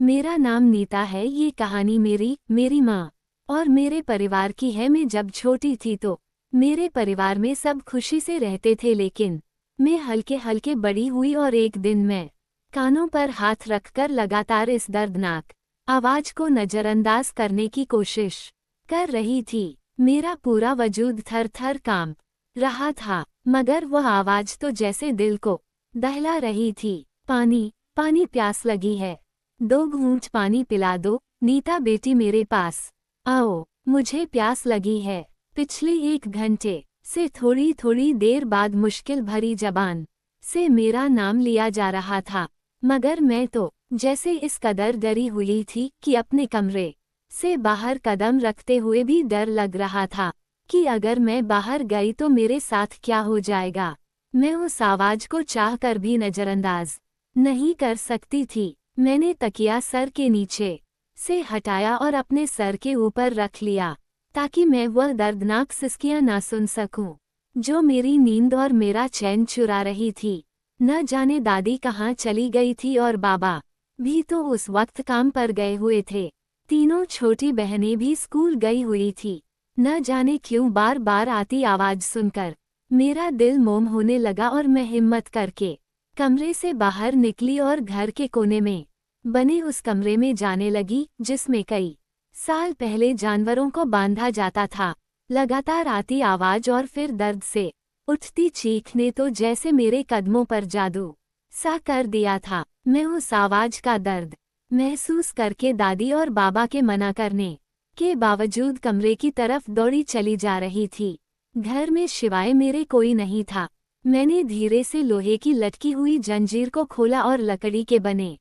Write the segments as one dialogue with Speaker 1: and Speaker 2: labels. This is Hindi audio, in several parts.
Speaker 1: मेरा नाम नीता है। ये कहानी मेरी माँ और मेरे परिवार की है। मैं जब छोटी थी तो मेरे परिवार में सब खुशी से रहते थे, लेकिन मैं हल्के हल्के बड़ी हुई और एक दिन मैं कानों पर हाथ रखकर लगातार इस दर्दनाक आवाज को नजरअंदाज करने की कोशिश कर रही थी। मेरा पूरा वजूद थर थर कांप रहा था, मगर वह आवाज तो जैसे दिल को दहला रही थी। पानी, पानी, प्यास लगी है, 2 घूंट पानी पिला दो। नीता बेटी मेरे पास आओ, मुझे प्यास लगी है। पिछले 1 घंटे से थोड़ी थोड़ी देर बाद मुश्किल भरी जबान से मेरा नाम लिया जा रहा था, मगर मैं तो जैसे इस कदर डरी हुई थी कि अपने कमरे से बाहर कदम रखते हुए भी डर लग रहा था कि अगर मैं बाहर गई तो मेरे साथ क्या हो जाएगा। मैं उस आवाज को चाहकर भी नजरअंदाज नहीं कर सकती थी। मैंने तकिया सर के नीचे से हटाया और अपने सर के ऊपर रख लिया ताकि मैं वह दर्दनाक सिसकियां ना सुन सकूं जो मेरी नींद और मेरा चैन चुरा रही थी। न जाने दादी कहाँ चली गई थी और बाबा भी तो उस वक्त काम पर गए हुए थे। तीनों छोटी बहनें भी स्कूल गई हुई थी। न जाने क्यों बार बार आती आवाज सुनकर मेरा दिल मोम होने लगा और मैं हिम्मत करके कमरे से बाहर निकली और घर के कोने में बने उस कमरे में जाने लगी जिसमें कई साल पहले जानवरों को बांधा जाता था। लगातार आती आवाज और फिर दर्द से उठती चीख ने तो जैसे मेरे कदमों पर जादू सा कर दिया था। मैं उस आवाज का दर्द महसूस करके दादी और बाबा के मना करने के बावजूद कमरे की तरफ दौड़ी चली जा रही थी। घर में सिवाय मेरे कोई नहीं था। मैंने धीरे से लोहे की लटकी हुई जंजीर को खोला और लकड़ी के बने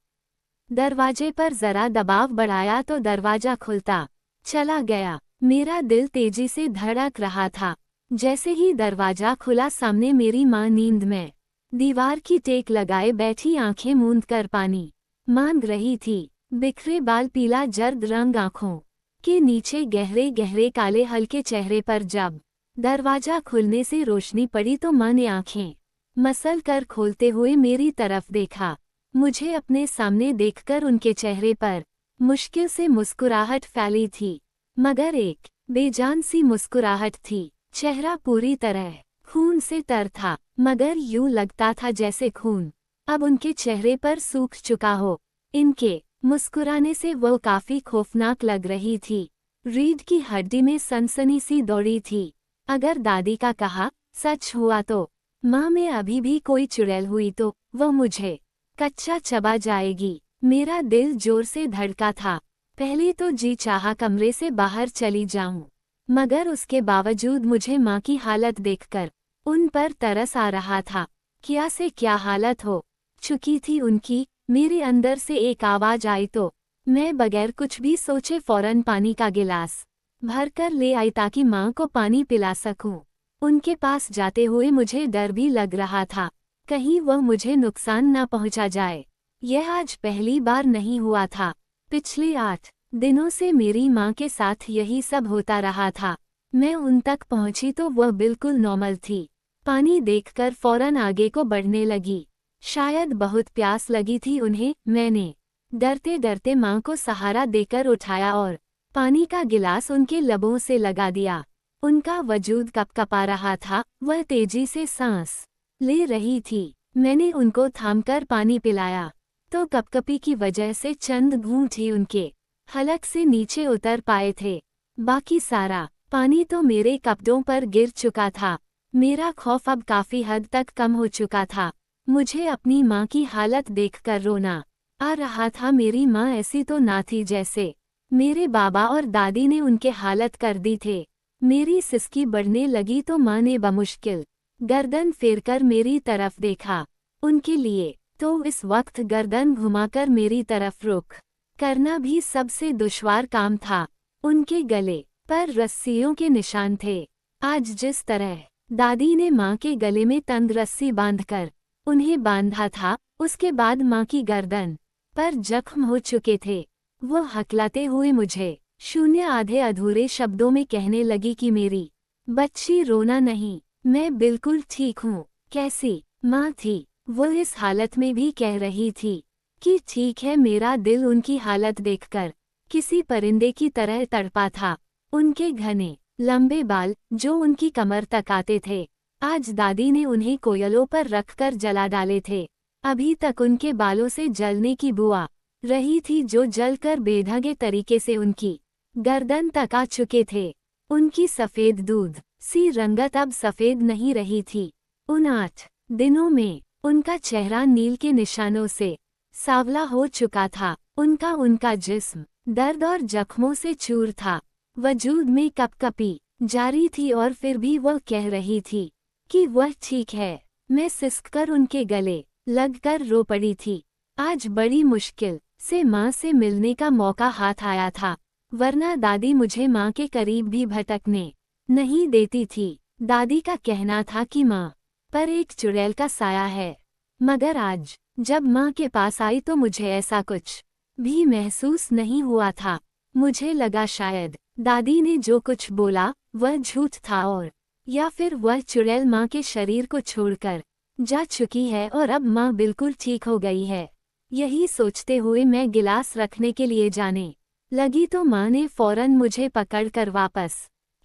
Speaker 1: दरवाजे पर जरा दबाव बढ़ाया तो दरवाजा खुलता चला गया। मेरा दिल तेजी से धड़क रहा था। जैसे ही दरवाजा खुला, सामने मेरी माँ नींद में दीवार की टेक लगाए बैठी आंखें मूंद कर पानी मांग रही थी। बिखरे बाल, पीला जर्द रंग, आंखों के नीचे गहरे गहरे काले, हल्के चेहरे पर जब दरवाजा खुलने से रोशनी पड़ी तो माँ ने आंखें मसल कर खोलते हुए मेरी तरफ देखा। मुझे अपने सामने देखकर उनके चेहरे पर मुश्किल से मुस्कुराहट फैली थी, मगर एक बेजान सी मुस्कुराहट थी। चेहरा पूरी तरह खून से तर था, मगर यूं लगता था जैसे खून अब उनके चेहरे पर सूख चुका हो। इनके मुस्कुराने से वो काफी खौफनाक लग रही थी। रीढ़ की हड्डी में सनसनी सी दौड़ी थी। अगर दादी का कहा सच हुआ तो माँ में अभी भी कोई चुड़ैल हुई तो वो मुझे कच्चा चबा जाएगी। मेरा दिल जोर से धड़का था। पहले तो जी चाहा कमरे से बाहर चली जाऊं, मगर उसके बावजूद मुझे माँ की हालत देखकर उन पर तरस आ रहा था। क्या से क्या हालत हो चुकी थी उनकी। मेरे अंदर से एक आवाज आई तो मैं बगैर कुछ भी सोचे फौरन पानी का गिलास भरकर ले आई ताकि माँ को पानी पिला सकूं। उनके पास जाते हुए मुझे डर भी लग रहा था, कहीं वह मुझे नुकसान न पहुंचा जाए। यह आज पहली बार नहीं हुआ था। पिछले 8 दिनों से मेरी माँ के साथ यही सब होता रहा था। मैं उन तक पहुंची तो वह बिल्कुल नॉर्मल थी। पानी देखकर फौरन आगे को बढ़ने लगी। शायद बहुत प्यास लगी थी उन्हें। मैंने डरते डरते माँ को सहारा देकर उठाया और पानी का गिलास उनके लबों से लगा दिया। उनका वजूद कपकपा रहा था, वह तेजी से सांस ले रही थी। मैंने उनको थामकर पानी पिलाया तो कपकपी की वजह से चंद घूंट ही उनके हलक से नीचे उतर पाए थे। बाकी सारा पानी तो मेरे कपड़ों पर गिर चुका था। मेरा खौफ अब काफी हद तक कम हो चुका था। मुझे अपनी माँ की हालत देखकर रोना आ रहा था। मेरी माँ ऐसी तो ना थी जैसे मेरे बाबा और दादी ने उनके हालत कर दी थे। मेरी सिसकी बढ़ने लगी तो माँ ने बमुश्किल गर्दन फेरकर मेरी तरफ देखा। उनके लिए तो इस वक्त गर्दन घुमाकर मेरी तरफ रुख करना भी सबसे दुश्वार काम था। उनके गले पर रस्सियों के निशान थे। आज जिस तरह दादी ने माँ के गले में तंग रस्सी बांधकर उन्हें बांधा था, उसके बाद माँ की गर्दन पर जख्म हो चुके थे। वो हकलाते हुए मुझे शून्य आधे अधूरे शब्दों में कहने लगी कि मेरी बच्ची रोना नहीं, मैं बिल्कुल ठीक हूँ। कैसी माँ थी वो इस हालत में भी कह रही थी। कि ठीक है। मेरा दिल उनकी हालत देखकर किसी परिंदे की तरह तड़पा था। उनके घने लंबे बाल जो उनकी कमर तक आते थे, आज दादी ने उन्हें कोयलों पर रखकर जला डाले थे। अभी तक उनके बालों से जलने की बुआ रही थी जो जलकर बेढंगे तरीके से उनकी गर्दन तक आ चुके थे। उनकी सफेद दूध सी रंगत अब सफेद नहीं रही थी। उन 8 दिनों में उनका चेहरा नील के निशानों से सांवला हो चुका था। उनका जिस्म दर्द और जख्मों से चूर था। वजूद में कपकपी जारी थी और फिर भी वह कह रही थी कि वह ठीक है। मैं सिसककर उनके गले लगकर रो पड़ी थी। आज बड़ी मुश्किल से माँ से मिलने का मौका हाथ आया था, वरना दादी मुझे माँ के करीब भी भटकने नहीं देती थी। दादी का कहना था कि माँ पर एक चुड़ैल का साया है, मगर आज जब माँ के पास आई तो मुझे ऐसा कुछ भी महसूस नहीं हुआ था। मुझे लगा शायद दादी ने जो कुछ बोला वह झूठ था, और या फिर वह चुड़ैल माँ के शरीर को छोड़कर जा चुकी है और अब माँ बिल्कुल ठीक हो गई है। यही सोचते हुए मैं गिलास रखने के लिए जाने लगी तो माँ ने फौरन मुझे पकड़कर वापस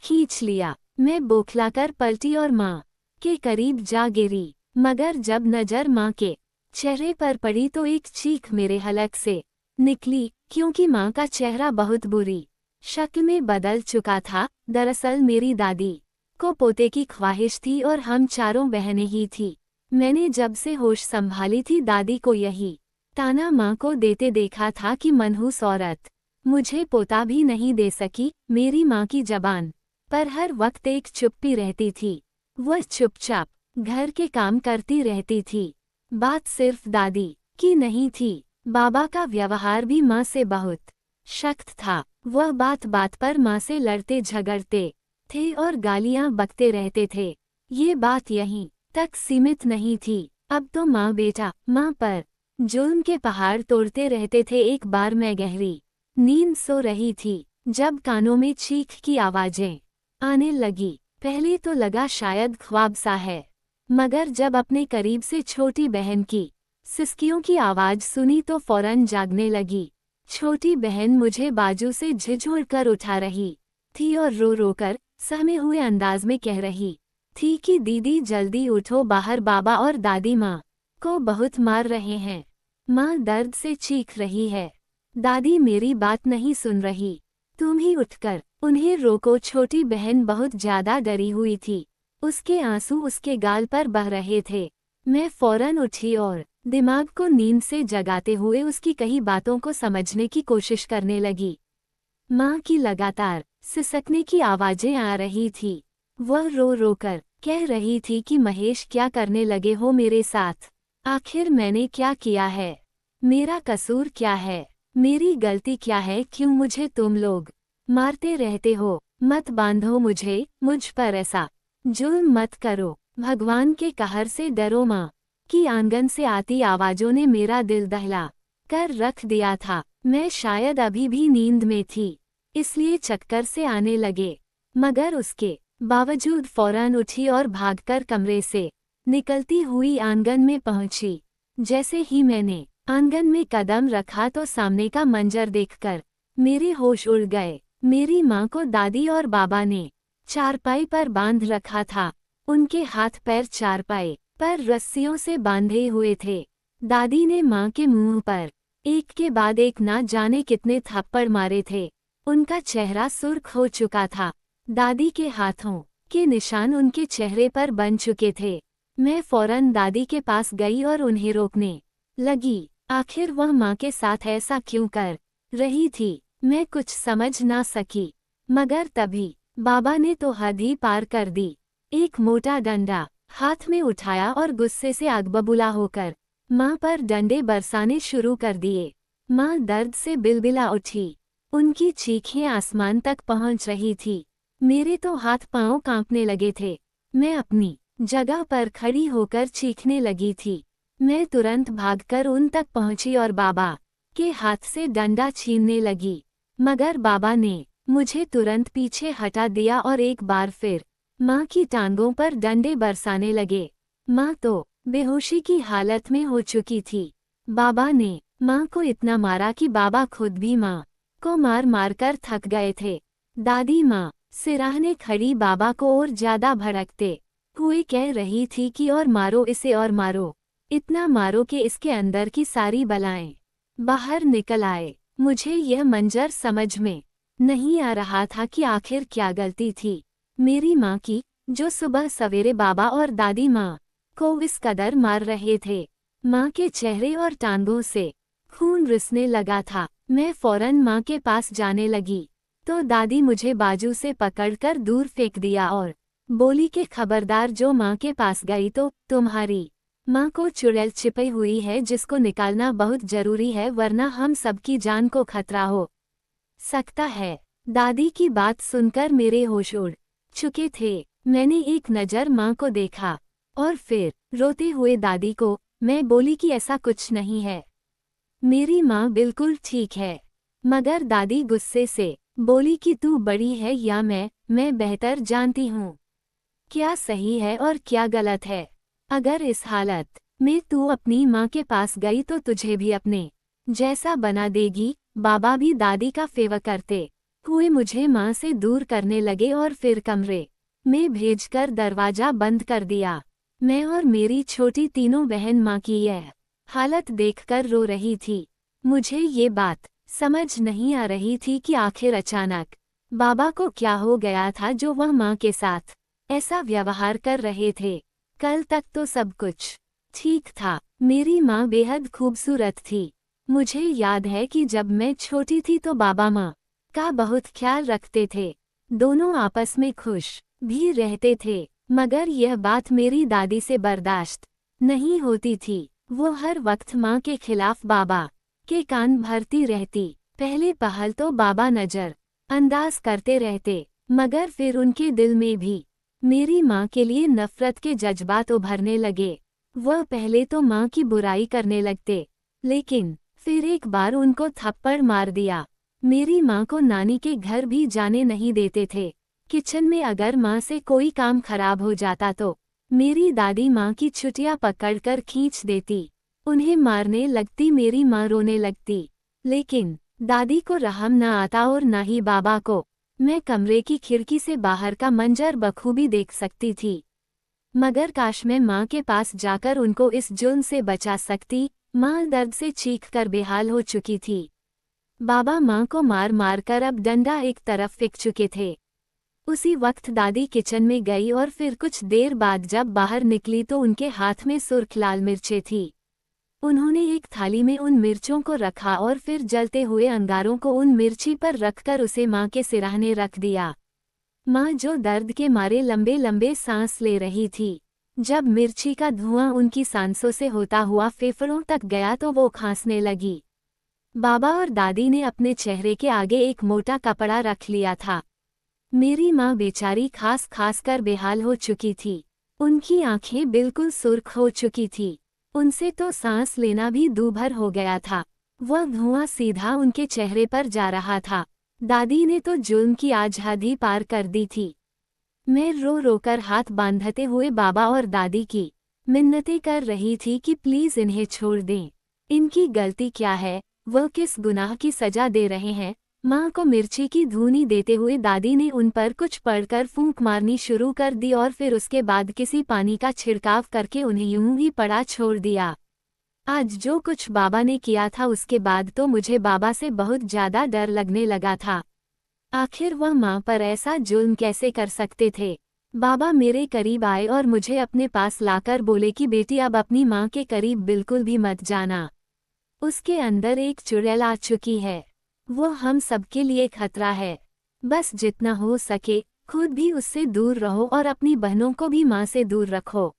Speaker 1: खींच लिया। मैं बौखलाकर पलटी और माँ के करीब जा गिरी, मगर जब नजर माँ के चेहरे पर पड़ी तो एक चीख मेरे हलक से निकली, क्योंकि माँ का चेहरा बहुत बुरी शक्ल में बदल चुका था। दरअसल मेरी दादी को पोते की ख्वाहिश थी और हम चारों बहनें ही थी। मैंने जब से होश संभाली थी दादी को यही ताना माँ को देते देखा था कि मनहूस औरत मुझे पोता भी नहीं दे सकी। मेरी माँ की जबान पर हर वक्त एक चुप्पी रहती थी। वह चुपचाप घर के काम करती रहती थी। बात सिर्फ दादी की नहीं थी, बाबा का व्यवहार भी माँ से बहुत सख्त था। वह बात बात पर माँ से लड़ते झगड़ते थे और गालियाँ बकते रहते थे। ये बात यहीं तक सीमित नहीं थी, अब तो माँ बेटा माँ पर जुल्म के पहाड़ तोड़ते रहते थे। एक बार मैं गहरी नींद सो रही थी जब कानों में चीख की आवाजें आने लगी। पहले तो लगा शायद ख्वाब सा है, मगर जब अपने करीब से छोटी बहन की सिसकियों की आवाज सुनी तो फौरन जागने लगी। छोटी बहन मुझे बाजू से झिझोड़कर उठा रही थी और रो रो कर सहमे हुए अंदाज में कह रही थी कि दीदी जल्दी उठो, बाहर बाबा और दादी माँ को बहुत मार रहे हैं। माँ दर्द से चीख रही है। दादी मेरी बात नहीं सुन रही, तुम ही उठकर उन्हें रोको। छोटी बहन बहुत ज्यादा डरी हुई थी, उसके आंसू उसके गाल पर बह रहे थे। मैं फौरन उठी और दिमाग को नींद से जगाते हुए उसकी कही बातों को समझने की कोशिश करने लगी। माँ की लगातार सिसकने की आवाजें आ रही थी। वह रो रो कर कह रही थी कि महेश क्या करने लगे हो मेरे साथ? आखिर मैंने क्या किया है? मेरा कसूर क्या है? मेरी गलती क्या है? क्यों मुझे तुम लोग मारते रहते हो? मत बांधो मुझे, मुझ पर ऐसा जुल्म मत करो। भगवान के कहर से डरो। माँ की आंगन से आती आवाजों ने मेरा दिल दहला कर रख दिया था। मैं शायद अभी भी नींद में थी, इसलिए चक्कर से आने लगे, मगर उसके बावजूद फौरन उठी और भागकर कमरे से निकलती हुई आंगन में पहुंची। जैसे ही मैंने आंगन में कदम रखा तो सामने का मंजर देखकर मेरे होश उड़ गए। मेरी माँ को दादी और बाबा ने चारपाई पर बांध रखा था। उनके हाथ पैर चारपाई पर रस्सियों से बांधे हुए थे। दादी ने माँ के मुंह पर एक के बाद एक ना जाने कितने थप्पड़ मारे थे। उनका चेहरा सुर्ख हो चुका था। दादी के हाथों के निशान उनके चेहरे पर बन चुके थे। मैं फौरन दादी के पास गई और उन्हें रोकने लगी। आखिर वह माँ के साथ ऐसा क्यों कर रही थी, मैं कुछ समझ ना सकी। मगर तभी बाबा ने तो हद ही पार कर दी। एक मोटा डंडा हाथ में उठाया और गुस्से से आग बबूला होकर माँ पर डंडे बरसाने शुरू कर दिए। माँ दर्द से बिलबिला उठी, उनकी चीखें आसमान तक पहुँच रही थी। मेरे तो हाथ पांव कांपने लगे थे। मैं अपनी जगह पर खड़ी होकर चीखने लगी थी। मैं तुरंत भागकर उन तक पहुंची और बाबा के हाथ से डंडा छीनने लगी, मगर बाबा ने मुझे तुरंत पीछे हटा दिया और एक बार फिर माँ की टांगों पर डंडे बरसाने लगे। माँ तो बेहोशी की हालत में हो चुकी थी। बाबा ने माँ को इतना मारा कि बाबा खुद भी माँ को मार मार कर थक गए थे। दादी माँ सिराहने खड़ी बाबा को और ज्यादा भड़कते हुए कह रही थी कि और मारो इसे और मारो, इतना मारो कि इसके अंदर की सारी बलाएं बाहर निकल आए। मुझे यह मंजर समझ में नहीं आ रहा था कि आखिर क्या गलती थी मेरी माँ की, जो सुबह सवेरे बाबा और दादी माँ को इस कदर मार रहे थे। माँ के चेहरे और टांगों से खून रिसने लगा था। मैं फौरन माँ के पास जाने लगी तो दादी मुझे बाजू से पकड़कर दूर फेंक दिया और बोली कि खबरदार, जो माँ के पास गई तो तुम्हारी माँ को चुड़ैल छिपी हुई है जिसको निकालना बहुत जरूरी है, वरना हम सबकी जान को खतरा हो सकता है। दादी की बात सुनकर मेरे होश उड़ चुके थे। मैंने एक नज़र माँ को देखा और फिर रोते हुए दादी को मैं बोली कि ऐसा कुछ नहीं है, मेरी माँ बिल्कुल ठीक है। मगर दादी गुस्से से बोली कि तू बड़ी है या मैं बेहतर जानती हूँ क्या सही है और क्या गलत है। अगर इस हालत में तू अपनी माँ के पास गई तो तुझे भी अपने जैसा बना देगी। बाबा भी दादी का फेवर करते हुए मुझे माँ से दूर करने लगे और फिर कमरे में भेजकर दरवाजा बंद कर दिया। मैं और मेरी छोटी तीनों बहन माँ की यह हालत देखकर रो रही थी। मुझे ये बात समझ नहीं आ रही थी कि आखिर अचानक बाबा को क्या हो गया था जो वह माँ के साथ ऐसा व्यवहार कर रहे थे। कल तक तो सब कुछ ठीक था। मेरी माँ बेहद खूबसूरत थी। मुझे याद है कि जब मैं छोटी थी तो बाबा माँ का बहुत ख्याल रखते थे। दोनों आपस में खुश भी रहते थे। मगर यह बात मेरी दादी से बर्दाश्त नहीं होती थी। वो हर वक्त माँ के खिलाफ बाबा के कान भरती रहती। पहले पहल तो बाबा नजर अंदाज करते रहते, मगर फिर उनके दिल में भी मेरी माँ के लिए नफरत के जज्बात उभरने लगे। वह पहले तो माँ की बुराई करने लगते, लेकिन फिर एक बार उनको थप्पड़ मार दिया। मेरी माँ को नानी के घर भी जाने नहीं देते थे। किचन में अगर माँ से कोई काम खराब हो जाता तो मेरी दादी माँ की छुटियाँ पकड़कर खींच देती, उन्हें मारने लगती। मेरी माँ रोने लगती, लेकिन दादी को रहम न आता और न ही बाबा को। मैं कमरे की खिड़की से बाहर का मंजर बखूबी देख सकती थी, मगर काश मैं माँ के पास जाकर उनको इस जुल्म से बचा सकती। माँ दर्द से चीखकर बेहाल हो चुकी थी। बाबा माँ को मार मार कर अब डंडा एक तरफ फेंक चुके थे। उसी वक्त दादी किचन में गई और फिर कुछ देर बाद जब बाहर निकली तो उनके हाथ में सुर्ख लाल मिर्चें थी। उन्होंने एक थाली में उन मिर्चों को रखा और फिर जलते हुए अंगारों को उन मिर्ची पर रखकर उसे माँ के सिरहाने रख दिया। माँ जो दर्द के मारे लंबे लंबे सांस ले रही थी, जब मिर्ची का धुआं उनकी सांसों से होता हुआ फेफड़ों तक गया तो वो खांसने लगी। बाबा और दादी ने अपने चेहरे के आगे एक मोटा कपड़ा रख लिया था। मेरी माँ बेचारी खास खास कर बेहाल हो चुकी थी। उनकी आंखें बिल्कुल सुर्ख हो चुकी थी। उनसे तो सांस लेना भी दूभर हो गया था। वह धुआं सीधा उनके चेहरे पर जा रहा था। दादी ने तो जुल्म की आज हद ही पार कर दी थी। मैं रो रोकर हाथ बांधते हुए बाबा और दादी की मिन्नतें कर रही थी कि प्लीज इन्हें छोड़ दें। इनकी गलती क्या है, वह किस गुनाह की सजा दे रहे हैं। माँ को मिर्ची की धूनी देते हुए दादी ने उन पर कुछ पढ़कर फूंक मारनी शुरू कर दी और फिर उसके बाद किसी पानी का छिड़काव करके उन्हें यूं ही पड़ा छोड़ दिया। आज जो कुछ बाबा ने किया था उसके बाद तो मुझे बाबा से बहुत ज्यादा डर लगने लगा था। आखिर वह माँ पर ऐसा जुल्म कैसे कर सकते थे। बाबा मेरे करीब आए और मुझे अपने पास लाकर बोले कि बेटी अब अपनी माँ के करीब बिल्कुल भी मत जाना। उसके अंदर एक चुड़ैल आ चुकी है, वो हम सबके लिए खतरा है। बस जितना हो सके खुद भी उससे दूर रहो और अपनी बहनों को भी माँ से दूर रखो।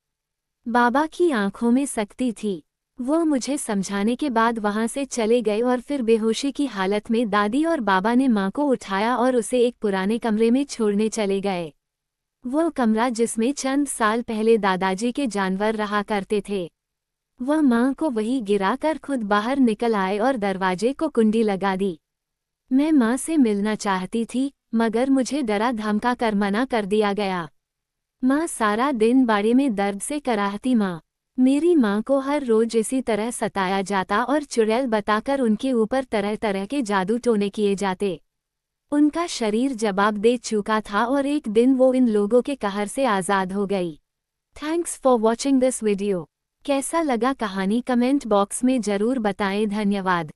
Speaker 1: बाबा की आंखों में सख्ती थी। वो मुझे समझाने के बाद वहां से चले गए और फिर बेहोशी की हालत में दादी और बाबा ने माँ को उठाया और उसे एक पुराने कमरे में छोड़ने चले गए। वो कमरा जिसमें चंद साल पहले दादाजी के जानवर रहा करते थे। वह माँ को वहीं गिराकर खुद बाहर निकल आए और दरवाजे को कुंडी लगा दी। मैं माँ से मिलना चाहती थी, मगर मुझे डरा धमका कर मना कर दिया गया। माँ सारा दिन बाड़े में दर्द से कराहती। माँ मेरी माँ को हर रोज इसी तरह सताया जाता और चुड़ैल बताकर उनके ऊपर तरह तरह के जादू टोने किए जाते। उनका शरीर जवाब दे चुका था और एक दिन वो इन लोगों के कहर से आज़ाद हो गई। Thanks for watching this video. कैसा लगा कहानी कमेंट बॉक्स में ज़रूर बताएं। धन्यवाद।